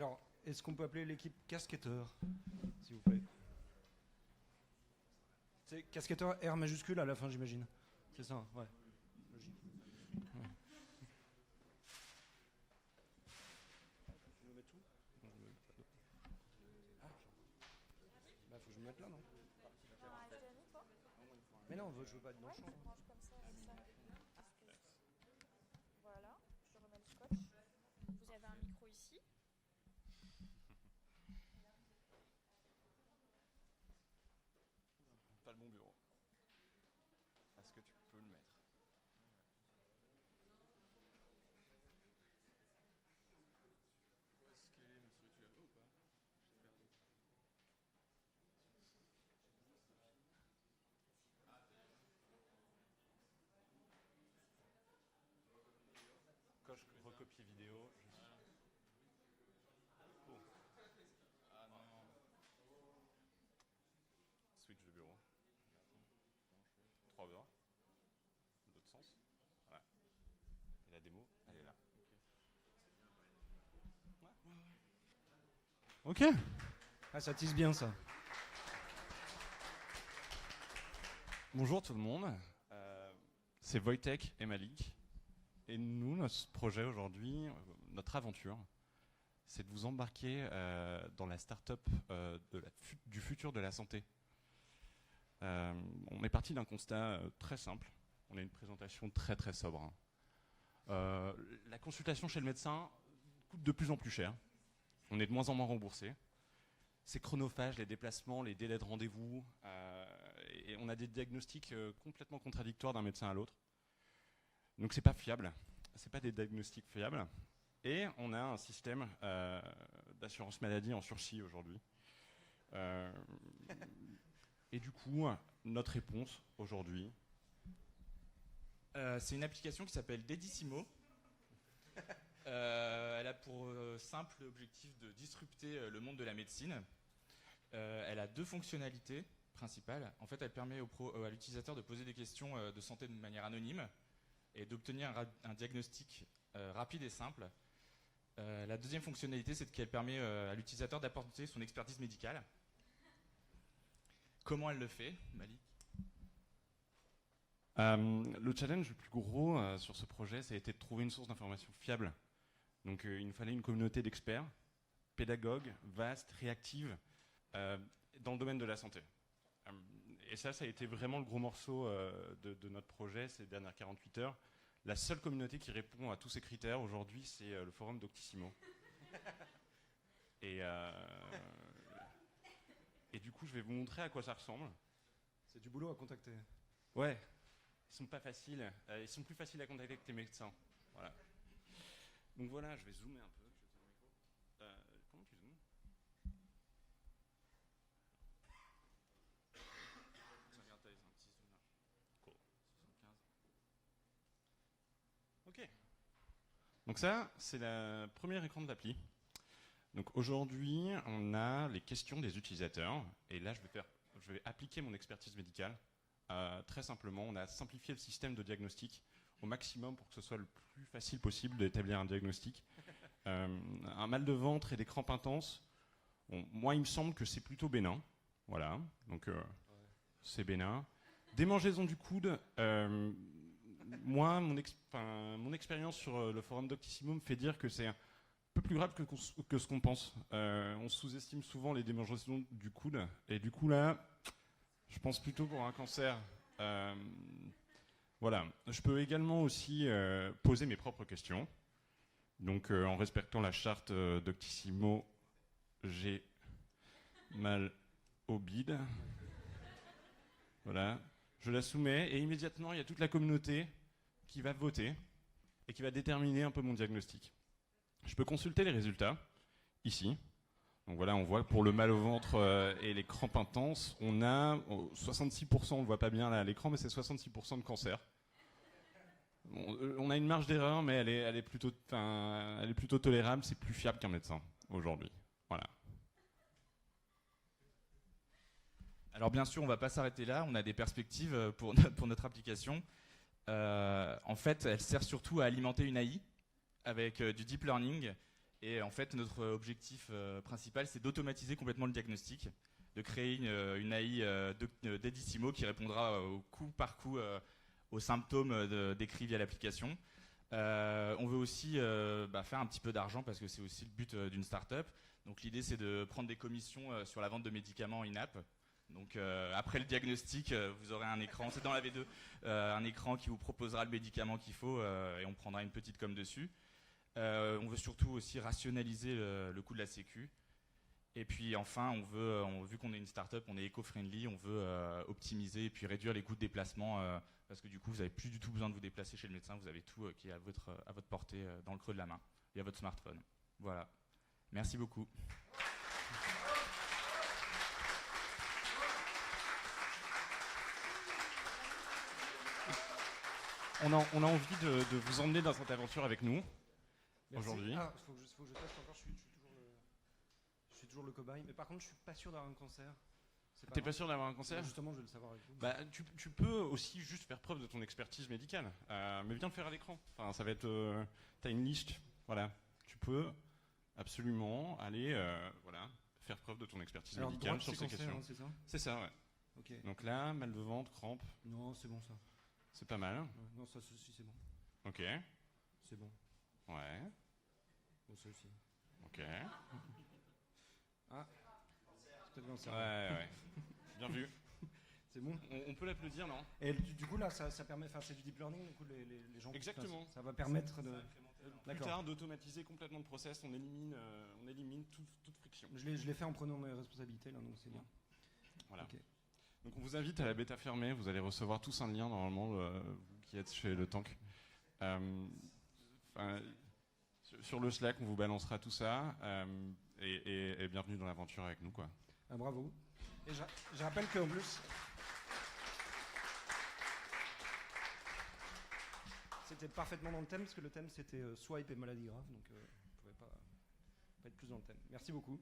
Alors, est-ce qu'on peut appeler l'équipe casquetteur, s'il vous plaît? C'est casquetteur R majuscule à la fin, j'imagine. C'est ça, ouais. Logique. Ouais. Tu veux mettre tout? Non, je me mets pas d'autre. Ah, bah, faut que je me mette là, non? Mais non, je veux pas être dans le champ. Range comme ça avec ça. Voilà, je remets le scotch. Vous avez un micro ici. Pas le bon bureau. Est-ce que tu peux le mettre? Est-ce qu'elle est ma souris, tu la veux ou pas? Je l'ai perdue. Coche recopier vidéo. Oh. Ah non. Switch de bureau. 3 heures. L'autre sens. Voilà. Et la démo, elle est là. Ok. Ah, ça tisse bien, ça. Bonjour tout le monde. C'est Wojtek et Malik. Et nous, notre projet aujourd'hui, notre aventure, c'est de vous embarquer dans la start-up du futur de la santé. On est parti d'un constat très simple. On a une présentation très très sobre. La consultation chez le médecin coûte de plus en plus cher. On est de moins en moins remboursé. C'est chronophage, les déplacements, les délais de rendez-vous. Et on a des diagnostics complètement contradictoires d'un médecin à l'autre. Donc c'est pas fiable. C'est pas des diagnostics fiables. Et on a un système d'assurance maladie en sursis aujourd'hui. Et du coup, notre réponse aujourd'hui... c'est une application qui s'appelle Dedissimo. Elle a pour simple objectif de disrupter le monde de la médecine. Elle a 2 fonctionnalités principales. En fait, elle permet à l'utilisateur de poser des questions de santé de manière anonyme et d'obtenir un diagnostic rapide et simple. La deuxième fonctionnalité, c'est qu'elle permet à l'utilisateur d'apporter son expertise médicale. Comment elle le fait, Malik? Le challenge le plus gros sur ce projet, ça a été de trouver une source d'information fiable. Donc il nous fallait une communauté d'experts, pédagogues, vaste, réactive, dans le domaine de la santé. Et ça a été vraiment le gros morceau de notre projet ces dernières 48 heures. La seule communauté qui répond à tous ces critères aujourd'hui, c'est le forum Doctissimo. Et du coup, je vais vous montrer à quoi ça ressemble. C'est du boulot à contacter. Ouais, ils sont pas faciles. Ils sont plus faciles à contacter que les médecins. Voilà. Donc voilà, je vais zoomer un peu. Je vais te comment tu zoomes? Regarde, t'as un petit zoom là. Cool. 75. Ok. Donc ça, c'est le premier écran de l'appli. Donc aujourd'hui, on a les questions des utilisateurs. Et là, je vais appliquer mon expertise médicale. Très simplement, on a simplifié le système de diagnostic au maximum pour que ce soit le plus facile possible d'établir un diagnostic. Un mal de ventre et des crampes intenses, bon, moi il me semble que c'est plutôt bénin. Voilà, donc c'est bénin. Démangeaison du coude, moi mon expérience sur le forum Doctissimo me fait dire que c'est un peu plus grave que ce qu'on pense. On sous-estime souvent les démangeaisons du coude, et du coup là, je pense plutôt pour un cancer. Voilà. Je peux également aussi poser mes propres questions. Donc, en respectant la charte Doctissimo, j'ai mal au bide. Voilà. Je la soumets et immédiatement, il y a toute la communauté qui va voter et qui va déterminer un peu mon diagnostic. Je peux consulter les résultats ici. Donc voilà, on voit que pour le mal au ventre et les crampes intenses, on a 66%, on ne voit pas bien là à l'écran, mais c'est 66% de cancer. On a une marge d'erreur, mais elle est plutôt tolérable, c'est plus fiable qu'un médecin aujourd'hui. Voilà. Alors bien sûr, on ne va pas s'arrêter là, on a des perspectives pour notre application. En fait, elle sert surtout à alimenter une AI avec du deep learning Et en fait, notre objectif principal, c'est d'automatiser complètement le diagnostic, de créer une AI d'Edissimo qui répondra au coup par coup aux symptômes décrits via l'application. On veut aussi faire un petit peu d'argent parce que c'est aussi le but d'une start-up. Donc l'idée, c'est de prendre des commissions sur la vente de médicaments in-app. Donc après le diagnostic, vous aurez un écran, c'est dans la V2, un écran qui vous proposera le médicament qu'il faut et on prendra une petite com dessus. On veut surtout aussi rationaliser le coût de la sécu. Et puis enfin, vu qu'on est une start-up, on est éco-friendly, on veut optimiser et puis réduire les coûts de déplacement parce que du coup, vous n'avez plus du tout besoin de vous déplacer chez le médecin, vous avez tout qui est à votre portée dans le creux de la main, via votre smartphone. Voilà. Merci beaucoup. On a envie de vous emmener dans cette aventure avec nous. Merci. Aujourd'hui. Ah, faut que je teste encore, je suis toujours le cobaye. Mais par contre, je suis pas sûr d'avoir un cancer. T'es pas sûr d'avoir un cancer? Justement, je vais le savoir avec vous. Bah, tu peux aussi juste faire preuve de ton expertise médicale. Mais viens le faire à l'écran. Enfin, ça va être... t'as une liste. Voilà. Tu peux absolument aller faire preuve de ton expertise Alors, médicale droite, sur ces cancer, questions. hein, c'est ça? C'est ça, ouais. Ok. Donc là, mal de ventre, crampe, Non, c'est bon ça. c'est pas mal. Ouais, non, ça aussi, c'est bon. Ok. C'est bon. Ouais. Bon, ça aussi. Ok. Ah. C'est peut-être cancer. Ouais. Bien vu. C'est bon. On peut l'applaudir, non? Et du coup, là, ça permet. Enfin, c'est du deep learning, du coup, les gens. Exactement. Ça va permettre de. Plus tard, d'automatiser complètement le process, on élimine toute friction. Je l'ai fait en prenant mes responsabilités, là, donc c'est bien. Voilà. Ok. Donc on vous invite à la bêta fermée, vous allez recevoir tous un lien normalement, vous qui êtes chez le Tank. Sur le Slack, on vous balancera tout ça, et bienvenue dans l'aventure avec nous, quoi. Ah, bravo. Et je rappelle qu'en plus, c'était parfaitement dans le thème, parce que le thème c'était swipe et maladie grave, donc vous ne pouvez pas être plus dans le thème. Merci beaucoup.